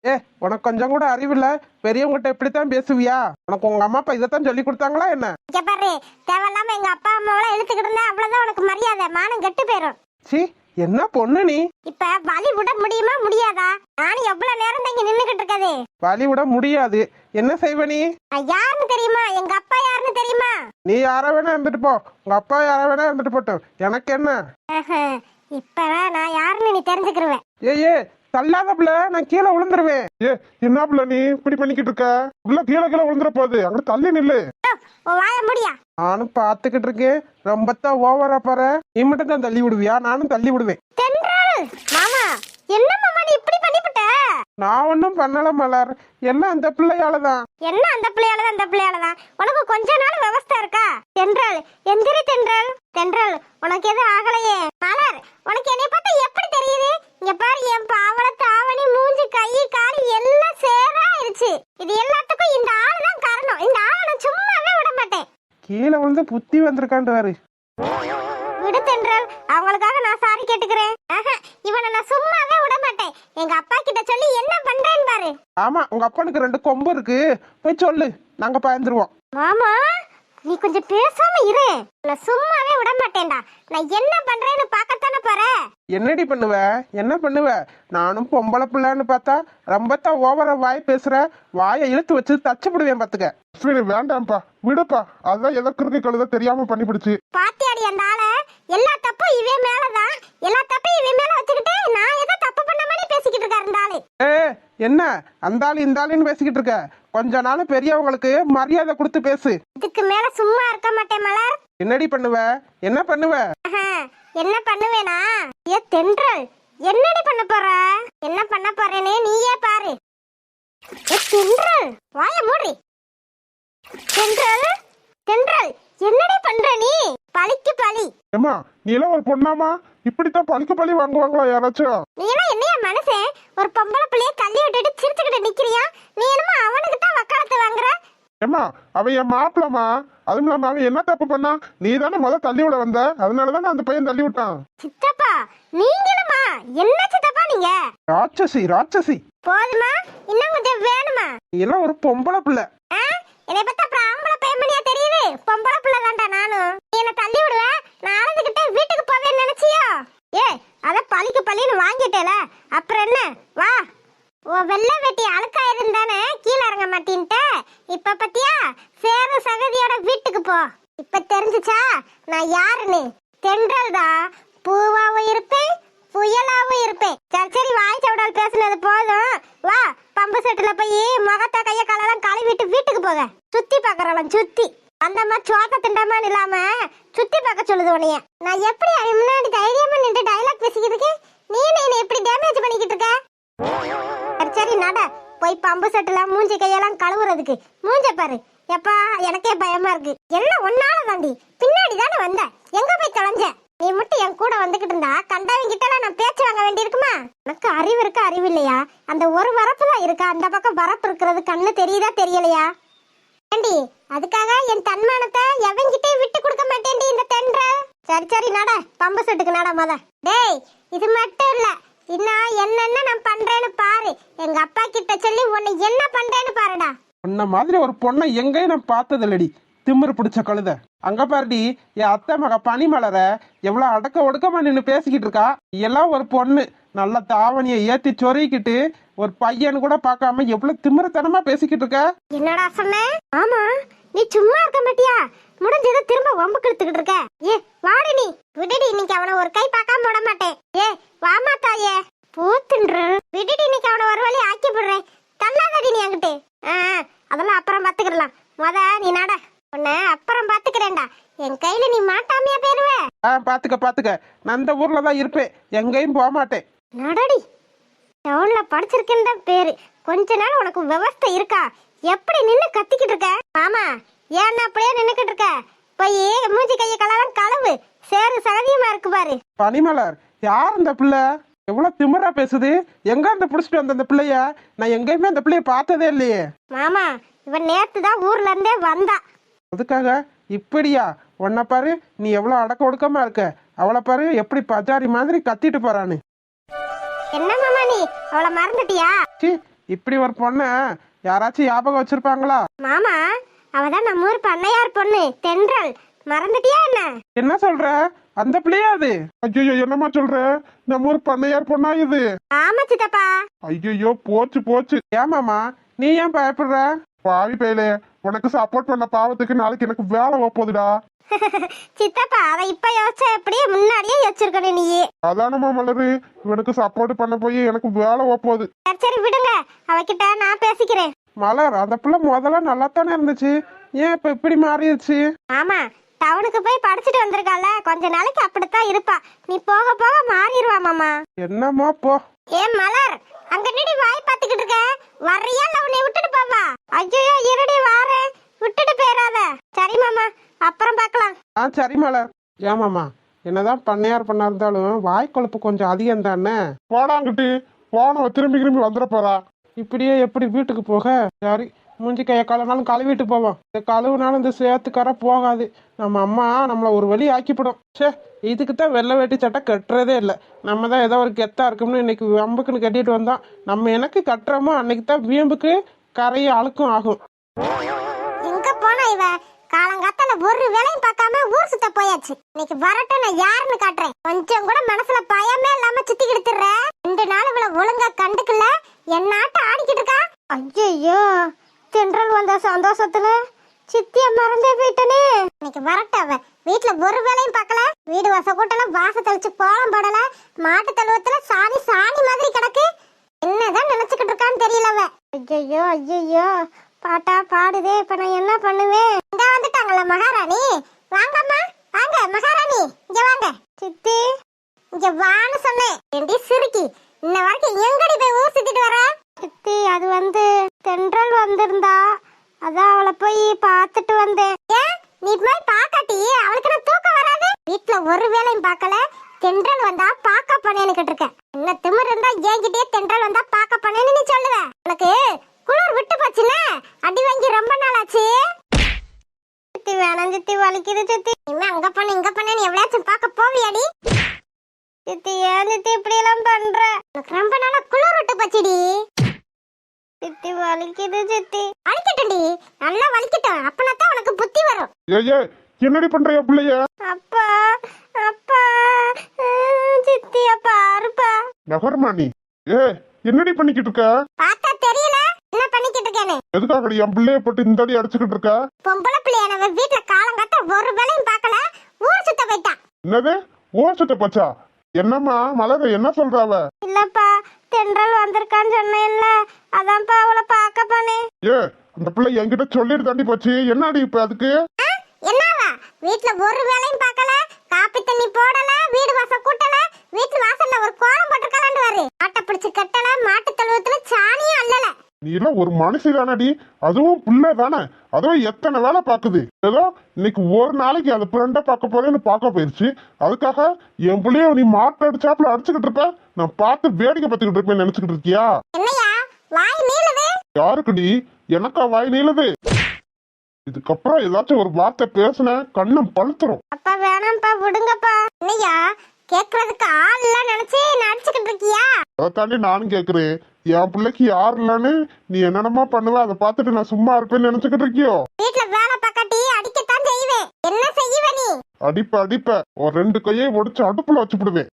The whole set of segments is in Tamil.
ஏ, உனக்கு கொஞ்சம் கூட அறிவில்ல. பெரியவங்ககிட்ட இப்படித்தான் பேசுவியா? உனக்கு உங்க அம்மா அப்பா இதைத்தான் சொல்லி கொடுத்தாங்களா என்ன? இங்க பாரு, தேவையில்லாம எங்க அப்பா அம்மாவெல்லாம் இழுத்துக்கிட்டு இருந்தா அவ்வளவுதான் உனக்கு மரியாதை, மானம் கெட்டு போயிரும். சி, என்ன பொண்ணு நீ? இப்ப வழி விட முடியுமா முடியாதா? நானும் எவ்வளவு நேரம் தான் இங்க நின்னுகிட்டு இருக்கது. வழி விட முடியாது. என்ன செய்வ நீ? யாருன்னு தெரியுமா? எங்க அப்பா யாருன்னு தெரியுமா? நீ யார வேணா இருந்துட்டு போ, உங்க அப்பா யார வேணா இருந்துட்டு போட்டோம், எனக்கு என்ன? இப்பதான் நான் யாருன்னு நீ தெரிஞ்சுக்கிருவேன். ஏ தள்ளாத பிள்ளை, நான் கீழே விழுந்துருவேன். ஏ, என்ன பிள்ளை நீ இப்படி பண்ணிக்கிட்டு இருக்க? உள்ள கீழே கீழே விழுந்துற போகுது, அங்க தள்ளி நில்லு. வாய முடியா? நானும் பாத்துக்கிட்டு இருக்கேன். ரொம்பத்தான் ஓவரா பாரு. நீ மட்டும் தான் தள்ளி விடுவியா? நானும் தள்ளி விடுவேன். மாமா, என்ன மாமா நீ இப்படி பண்ணிவிட்ட? நான் ஒன்னும் பண்ணல மலர், எல்லாம் அந்த பிள்ளையாலதான். என்ன அந்த பிள்ளையாலதான்? அந்த பிள்ளையாலதான். உனக்கு கொஞ்ச நாள் விவஸ்தா இருக்கா? தென்றல், எந்திரி தென்றல். தென்றல், உனக்கு எதுவும் ஆகலையே? மலர், உனக்கு என்னை பார்த்தா எப்படி தெரியுது? இங்க பாரு, என் பாவல தாவணி மூஞ்சி கை கால் எல்லாம் சேராயிருச்சு. இது எல்லாத்துக்கும் இந்த ஆளு தான் காரணம். இந்த ஆளை நான் சும்மாவே விட மாட்டேன். கீழே விழுந்து புத்தி வந்திருக்காண்டு வாரு. விடு தென்றல், அவங்களுக்காக நான் சாரி கேட்டுக்கிறேன். இவனை நான் சும்மாவே விட மாட்டேன். எங்க அப்பா கிட்ட சொல்லி என்ன பண்றேன்னு பாரு. ஆமா, உங்க அப்பனுக்கு 2 கொம்பு இருக்கு, போய் சொல்லு, நாங்க பயந்துருவோம். மாமா, நீ கொஞ்சம் பேசாம இரு. நான் சும்மாவே விட மாட்டேன்டா. நான் என்ன பண்றேன்னு பாக்கத்தானே போற. என்னடி பண்ணுவ? என்ன பண்ணுவ? நானும் பொம்பளை பிள்ளைன்னு பார்த்தா ரொம்பத்தான் ஓவரா வாய் பேசுற. வாயை இழுத்து வச்சு தச்சு விடுவேன் பாத்துக்க. வேண்டாம்ப்பா, விடுப்பா. அதான் எதற்கு கழுத தெரியாம பண்ணிபிடிச்சு. பாத்தியாடி அந்த ஆள? எல்லா தப்பும் இவன் மேலதான். எல்லா தப்பையும் இவன் மேல வச்சுக்கிட்டு நான் ஏதோ தப்பு பண்ண மாதிரி பேசிக்கிட்டு இருக்காரு இந்த ஆளு. என்ன அந்த ஆளு இந்த ஆளுன்னு பேசிக்கிட்டு இருக்க? கொஞ்ச நாள் பெரியவங்களுக்கு மரியாதை கொடுத்து பேசு. இதுக்கு மேல சும்மா இருக்க மாட்டேன் மலர். என்னடி பண்ணுவ? என்ன பண்ணுவ? என்ன பண்ணுவேனா? ஏ தென்றல், என்னடி பண்ண போற? என்ன பண்ண போறேன்னு நீயே பாரு. தென்றல், வாய மூடி. தென்றல், தென்றல், என்னடி பண்ற நீ? பழிக்கு பழி. ஏமா, நீ எல்லாம் ஒரு பொண்ணாமா? இப்படித்தான் பழிக்கு பழி வாங்குவாங்களா யாராச்சும்? நீ எல்லாம் என்னையா மனுஷன்? ஒரு பொம்பளை பிள்ளைய தள்ளி விட்டுட்டு சிரிச்சுக்கிட்டு நிக்கிறியா? நீ என்னமா அவனுக்கு தான் வக்காலத்து வாங்குற? ஏமா, அவன் என் மாப்பிளமா. அதுவும் இல்லாம அவன் என்ன தப்பு பண்ணா? நீ தானே முதல்ல தள்ளி விட வந்த, அதனாலதான் அந்த பையன் தள்ளி விட்டான். சித்தப்பா, நீங்களுமா? என்ன சித்தப்பா நீங்க? ராட்சசி ராட்சசி. போதுமா? இன்னும் கொஞ்சம் வேணுமா? நீ எல்லாம் ஒரு பொம்பளை பிள்ளை. என்னை பார்த்தா அப்புறம் ஆம்பளை பையன்மணியா தெரியுது? பொம்பளை பிள்ளை தான்டா நானும். நீ என்ன தள்ளி விடுவ, நான் அழுதுகிட்டே வீட்டுக்கு போவேன்னு நினைச்சியோ? அத பழிக்கு பழின்னு வாங்கிட்டேல, அப்புறம் என்ன? வா, உன் வெள்ளை வெட்டி அழுக்கா இருந்தானே கீழே இறங்க மாட்டேன்ட்ட. இப்ப பத்தியா, சேர சகதியோட வீட்டுக்கு போ. இப்ப தெரிஞ்சுச்சா நான் யாருன்னு? தென்றல் தான். பூவாவும் இருப்பேன், புயலாவும் இருப்பேன். சரி சரி, வாய் சவுடால் பேசுனது போதும். வா, பம்பு செட்டுல போய் முகத்த கைய காலெல்லாம் கழுவிட்டு வீட்டுக்கு போக. சுத்தி பாக்குறாளாம், சுத்தி. அந்த மாதிரி சோத்த திண்டமான்னு இல்லாம சுத்தி பார்க்க சொல்லுது உனைய. நான் எப்படி அவன் முன்னாடி தைரியமா நின்று டைலாக் பேசிக்கிட்டு இருக்கேன், நீ என்ன எப்படி டேமேஜ் பண்ணிக்கிட்டு இருக்க? சரி சரி, நட போய் பம்பு செட்டுல மூஞ்சி கையெல்லாம் கழுவுறதுக்கு. மூஞ்ச பாரு, எப்பா எனக்கே பயமா இருக்கு. எல்லாம் ஒன்னால தாண்டி, பின்னாடி தானே வந்த, எங்க போய் தொலைஞ்ச? நீ மட்டும் என் கூட வந்துகிட்டு இருந்தா கண்டவங்க கிட்ட நான் பேச்சு வாங்க வேண்டி இருக்குமா? எனக்கு அறிவு இருக்கா அறிவு இல்லையா? அந்த ஒரு வரப்பு தான் இருக்கா, அந்த பக்கம் வரப்பு இருக்கிறது கண்ணு தெரியுதா தெரியலையா? ஏண்டி, அதுக்காக என் தன்மானத்தை எவங்கிட்டே விட்டு கொடுக்க மாட்டேன்டி இந்த தென்றல். சரி சரி, நட பம்பு செட்டுக்கு நட மொத. டேய், இது மட்டும் இல்ல, இன்னும் என்னென்ன நான் பண்றேன்னு பாரு. எங்க அப்பா கிட்ட சொல்லி உன்னை என்ன பண்றேன்னு பாருடா. உன்ன மாதிரி ஒரு பொண்ணை எங்கேயும் நான் பார்த்தது இல்லடி, திமிரு பிடிச்ச கழுத. அங்க பாருடி, என் அத்தை மக பனிமலர எவ்வளவு அடக்க ஒடுக்கமா நின்னு பேசிக்கிட்டு இருக்கா. எல்லாம் ஒரு பொண்ணு நல்ல தாவணியை ஏத்தி சொருகிக்கிட்டு ஒரு பையனு கூட பார்க்காம எவ்வளவு திமிரத்தனமா பேசிக்கிட்டு இருக்க. என்னடா சொன்ன? ஆமா, நீ சும்மா இருக்க மாட்டியா? முடிஞ்சதை திரும்ப வம்பு கிழத்துக்கிட்டு இருக்க. வாடி நீ. விடுடி, இன்னைக்கு அவனை ஒரு கை பார்க்காம விட மாட்டேன். வாமா தாயே. பூத்துன்று விடுடி, இன்னைக்கு அவனை ஒரு வழி ஆக்கி போடுறேன். தள்ளாதடி நீ அங்கிட்டு. அதெல்லாம் அப்புறம் பாத்துக்கிடலாம். முத நீ நட, உன்னை அப்புறம் பாத்துக்கிறேன்டா. என் கையில நீ மாட்டாமையா போயிருவ. பாத்துக்க பாத்துக்க, நான் இந்த ஊர்ல தான் இருப்பேன், எங்கேயும் போக மாட்டேன். நடடி. டவுன்ல படிச்சிருக்கேன்னு தான் பேரு, கொஞ்ச நாள் உனக்கு விவஸ்தை இருக்கா? எப்படி நின்னு கத்திக்கிட்டு இருக்க? ஆமா, ஏன்னா அப்படியே நின்னுக்கிட்டு இருக்க? போய் மூஞ்சி கைய கலெல்லாம் கழுவு, சேரு சகதியமா இருக்கு பாரு. பனிமலர், யார் இந்த பிள்ளை? எவ்வளவு திமிரா பேசுது. எங்க இருந்து புடிச்சிட்டு வந்த அந்த பிள்ளைய? நான் எங்கேயுமே அந்த பிள்ளைய பார்த்ததே இல்லையே. மாமா, இவன் நேத்து தான் ஊர்ல இருந்தே வந்தா. அதுக்காக இப்படியா? உன்னை பாரு, நீ எவ்வளவு அடக்க ஒடுக்கமா இருக்க. அவளை பாரு எப்படி பஜாரி மாதிரி கத்திட்டு போறான்னு. என்ன மாமா, நீ அவளை மறந்துட்டியா? இப்படி ஒரு பொண்ணை யாராச்சும் ஞாபகம் வச்சிருப்பாங்களா? மாமா, அவதான் நம்ம ஊர் பண்ணையார் பொண்ணு தென்றல். மறந்துட்டியா என்ன? என்ன சொல்ற? அந்த பிள்ளையா அது? ஐயோ, என்னம்மா சொல்ற? நம்ம ஊர் பண்ணையார் பொண்ணா இது? ஆமா சித்தப்பா. ஐயோ, போச்சு போச்சு. ஏமாமா நீ ஏன் பயப்படுற? பாவி பயலே, உனக்கு சப்போர்ட் பண்ண பாவத்துக்கு நாளைக்கு எனக்கு வேலை போகுதுடா. சித்தப்பா, அதை இப்ப யோசிச்சா எப்படி? முன்னாடியே யோசிச்சிருக்கணும் நீ. அதானம்மா மலரு, இவனுக்கு சப்போர்ட் பண்ண போய் எனக்கு வேலை போகுது. சரி சரி விடுங்க, அவகிட்ட நான் பேசிக்கிறேன். மலர், அந்த பிள்ளை முதல்ல நல்லா தானே இருந்துச்சு, ஏன் இப்ப இப்படி மாறிடுச்சு? ஆமா, டவுனுக்கு போய் படிச்சுட்டு வந்திருக்கால, கொஞ்ச நாளைக்கு அப்படித்தான் இருப்பா. நீ போக போக மாறிடுவா மாமா. என்னம்மா போ. ஏன் மலர், அங்க நிடி வாய் பாத்துக்கிட்டு இருக்க? வர்றியா இல்ல உன்னை விட்டுட்டு போவா? ஐயோ இருடி, வாரேன், விட்டுட்டு போயிடாத. சரி மாமா, அப்புறம் பார்க்கலாம். சரி மலர். ஏமாமா, என்னதான் பண்ணையார் பண்ணா இருந்தாலும் வாய் கொழுப்பு கொஞ்சம் அதிகம் தானே. போடாங்கிட்டு போனவ திரும்பி வந்துட போறா. இப்படியே எப்படி வீட்டுக்கு போக? சரி, மூஞ்சி கைய காலனாலும் கழுவிட்டு போவோம். இந்த கழுவுனாலும் இந்த சேத்துக்கார போகாது. நம்ம அம்மா நம்மளை ஒரு வழி ஆக்கிப்படும். சே, இதுக்கு தான் வெள்ளை வேட்டி சட்டை கட்டுறதே இல்லை. நம்ம தான் ஏதோ ஒரு கெத்தா இருக்கும்னு இன்னைக்கு வம்புக்குன்னு கட்டிட்டு வந்தோம். நம்ம எனக்கு கட்டுறோமோ அன்னைக்கு தான் வீம்புக்கு கரையும் அழுக்கும் ஆகும். எங்க போனா இவ? காலங்காத்தால ஒரு வேலையும் பார்க்காம ஊர் சுத்த போயாச்சு. இன்னைக்கு வரட்டும், நான் யாருன்னு காட்டுறேன். கொஞ்சம் கூட மனசுல பயமே இல்லாம சுத்தி கிடுத்துற. 2 நாள் இவள ஒழுங்கா கண்டுக்கல, என்னாட்ட ஆடிக்கிட்டு இருக்கா. ஐயோ, தென்றல் வந்த சந்தோஷத்துல சித்திய மறந்தே போயிட்டனே. இன்னைக்கு வரட்டும் அவ. வீட்டுல ஒரு வேலையும் பார்க்கல, வீடு வாச கூட்டல, வாச தெளிச்சு கோலம் போடல, மாட்டு தழுவத்துல சாணி மாதிரி கிடக்கு. என்னதான் நினைச்சுக்கிட்டு இருக்கான்னு தெரியல அவ. ஐயோ ஐயோ, பாட்டா பாடுதே. இப்ப நான் என்ன பண்ணுவேன்? இங்க வந்துட்டாங்கல்ல மகாராணி. வாங்கம்மா, வாங்க மகாராணி, இங்க வாங்க. சித்தி, இங்க வான்னு சொன்னேன். ஏண்டி சிரிக்கி, இன்ன வரைக்கும் எங்கடி போய் ஊர் சுத்திட்டு வர? சித்தி, அது வந்து தென்றல் வந்திருந்தா, அதான் அவளை போய் பார்த்துட்டு வந்தேன். ஏன் நீ போய் பாக்காட்டி அவளுக்கு நான் தூக்கம் வராது? வீட்டுல ஒரு வேலையும் பார்க்கல, தென்றல் வந்தா பாக்க பண்ணேன்னு கேட்டிருக்க. என்ன திமிர் இருந்தா என்கிட்டயே தென்றல் வந்தா பாக்க பண்ணேன்னு நீ சொல்லுவ? உனக்கு குளிர் விட்டு போச்சுல, அடி வாங்கி ரொம்ப நாள் ஆச்சு. சித்தி வேணாம் சித்தி, வலிக்குது சித்தி. இனிமே அங்க பண்ண இங்க பண்ணு எவ்வளோச்சும் பார்க்க போவியாடி? சித்தி, ஏன் சித்தி இப்படி எல்லாம் பண்ற? எனக்கு ரொம்ப நாளா குளிர் விட்டு போச்சுடி. சித்தி வலிக்குது சித்தி. வலிக்கட்டும்டி, நல்லா வலிக்கட்டும், அப்பனாதான் உனக்கு புத்தி வரும். ஏய், என்னடி பண்றியா பிள்ளைய? அப்பா அப்பா, சித்தி அப்பா அருப்பா. நகர்மாணி, என்னடி பண்ணிக்கிட்டு இருக்க? பார்த்தா தெரியல என்ன பண்ணிக்கிட்டு இருக்கேன்னு? எதுக்காகடி என் பிள்ளைய போட்டு இந்த அடி அடிச்சுக்கிட்டு இருக்க? பொம்பளை பிள்ளைய நம்ம வீட்டுல காலங்காத்த ஒரு வேலையும் பார்க்கல, ஊர் சுத்த போயிட்டா. என்னது ஊர் சுத்த போச்சா? என்னம்மா மலர், என்ன சொல்றாவ? இல்லப்பா, தென்றல் வந்திருக்கான்னு சொன்னேன்ல, அதான்ப்பா அவளை பார்க்க போனேன். அந்த பிள்ளை என்கிட்ட சொல்லிட்டு தாண்டி போச்சு. என்னடி இப்ப அதுக்கு? என்னவா? வீட்டுல ஒரு வேலையும் பார்க்கல, காப்பி தண்ணி போடல, வீடு வாசல் கூட்டல, வீட்டு வாசல்ல ஒரு கோலம் போட்டுக்கலான்னு வரு. ஆட்டை பிடிச்சு கட்டல, மாட்டு தழுவத்துல சாணியும் அல்லல. நீ எல்லாம் ஒரு மனுஷி தானடி, அதுவும் பிள்ளை தானே, அதுவும் எத்தனை வேலை பாக்குது. ஏதோ இன்னைக்கு ஒரு நாளைக்கு அந்த ஃப்ரெண்டை பார்க்க போறேன்னு பார்க்க போயிருச்சு. அதுக்காக என் பிள்ளைய நீ மாட்டு அடிச்சாப்புல அடிச்சுக்கிட்டு இருப்ப, நான் பார்த்து வேடிக்கை பார்த்துக்கிட்டு இருப்பேன் நினைச்சுக்கிட்டு இருக்கியா? என்னையா வாய் நீளுது? யாருக்குடி? எனக்கா வாய் நீளுது? இதுக்கப்புறம் ஏதாச்சும் ஒரு வார்த்தை பேசுன கண்ணம் பழுத்துரும். அப்பா வேணாம்ப்பா, விடுங்கப்பா. என்னையா கேக்குறதுக்கு ஆள் இல்ல நினைச்சு நடிச்சுக்கிட்டு இருக்கியா? அதை தாண்டி நானும் கேக்குறேன், என் பிள்ளைக்கு யாரு இல்லன்னு நீ என்னென்னமா பண்ணுவ, அதை பார்த்துட்டு நான் சும்மா இருப்பேன்னு நினைச்சுக்கிட்டு இருக்கியோ? வீட்டுல வேலை பக்காட்டி அடிக்கத்தான் செய்வேன். என்ன செய்வ நீ? அடிப்ப ஒரு 2 கையை ஒடிச்சு அடுப்புல வச்சுடுவேன்.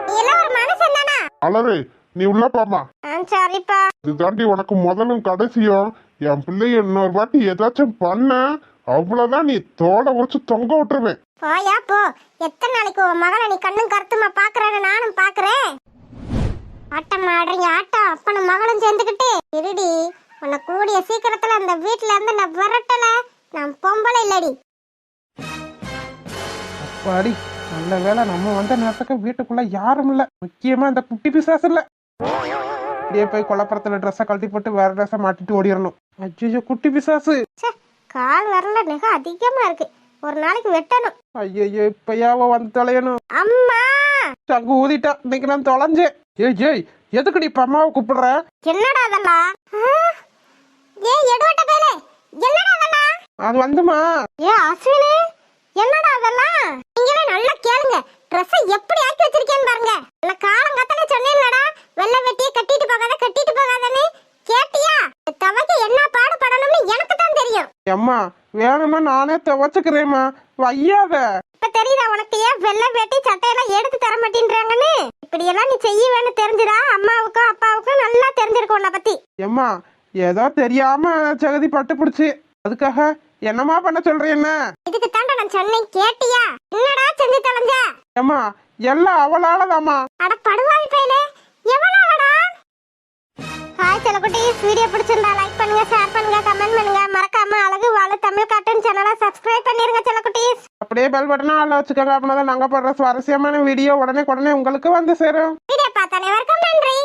நீ எல்லாம் ஒரு மனுஷன் தானா? அலறு, நீ உள்ள பாமா. சரிப்பா. இது தாண்டி உனக்கு முதலும் கடைசியும். என் பிள்ளைய இன்னொரு வாட்டி ஏதாச்சும் பண்ண, அவ்வளவுதான், நீ தோட உடைச்சு தொங்க விட்டுருவேன். போயா போ. எத்தனை நாளைக்கு உன் மகளை நீ கண்ணும் கருத்துமா பாக்குறேன்னு நானும் பாக்குறேன். ஆட்டம் ஆடுறீங்க ஆட்டம், அப்பனும் மகளும் சேர்ந்துக்கிட்டு இருடி. உன்னை கூடிய சீக்கிரத்துல அந்த வீட்டுல இருந்து நான் விரட்டல. நான் பொம்பளை இல்லடி. அப்பாடி, நல்ல வேலை நம்ம வந்த நேரத்துக்கு வீட்டுக்குள்ள யாரும் இல்ல, முக்கியமா இந்த குட்டி பிசாசு இல்ல. இப்படியே போய் கொலப்புறத்துல ட்ரெஸ்ஸை கழட்டி போட்டு வேற ட்ரெஸ்ஸை மாட்டிட்டு ஓடிடணும். ஐயோ, குட்டி பிசாசு. கால் வரல, மிக அதிகமா இருக்கு, ஒரு நாளைக்கு வெட்டணும். ஐயோ, இப்பயாவ வந்து தொலையணும். அம்மா சங்கு ஊதிட்டா, இன்னைக்கு நான் தொலைஞ்சேன். ஏய், எதுக்கு இப்ப அம்மாவை கூப்பிடுற? என்னடா அதெல்லாம்? எடுவட்ட பேலே, என்னடா அதெல்லாம்? அது வந்துமா. அஸ்வினி, என்னடா அதெல்லாம்? நீங்களே நல்லா கேளுங்க. ட்ரெஸ் எப்படி ஆக்கி வச்சிருக்கேன்னு பாருங்க. இல்ல காலங்காத்தால சொன்னேன்லடா வெள்ளை வெட்டியை கட்டிட்டு போகாதன்னு கேட்டியா? தவக்க என்ன பாடு படணும்னு எனக்கு தான் தெரியும். அம்மா வேணும்னா நானே துவைச்சுக்கிறேம்மா, வையாத. இப்ப தெரியுதா உனக்கு ஏன் வெள்ளை வெட்டி சட்டையெல்லாம் எடுத்து தர மாட்டேன்றாங்கன்னு? இப்படி எல்லாம் நீ செய்வேன்னு தெரிஞ்சுதா அம்மாவுக்கும் அப்பாவுக்கும் நல்லா தெரிஞ்சிருக்கும் உன்னை பத்தி. அம்மா ஏதோ தெரியாம சகதி பட்டு பிடிச்சி, அதுக்காக என்னம்மா பண்ண சொல்றேன்? என்ன இதுக்கு தாண்டா நான் சொன்னேன், கேட்டியா? என்னடா செஞ்சு தொலைஞ்ச? அம்மா எல்லாம் அவளாலதாம்மா. அட படுவாய் பையலே, எவ்வளவுடா? ஹாய் செல்லக்குட்டீஸ், வீடியோ பிடிச்சிருந்தா லைக் பண்ணுங்க, ஷேர் பண்ணுங்க, கமெண்ட் பண்ணுங்க. மறக்காம அழகு வாழ தமிழ் கார்ட்டூன் சேனலை சப்ஸ்கிரைப் பண்ணிருங்க செல்லக்குட்டீஸ். அப்படியே பெல் பட்டனா ஆள வச்சுக்கோங்க. அப்படின்னா நாங்க போடுற சுவாரஸ்யமான வீடியோ உடனே உங்களுக்கு வந்து சேரும். வீடியோ பார்த்த அனைவருக்கும் நன்றி.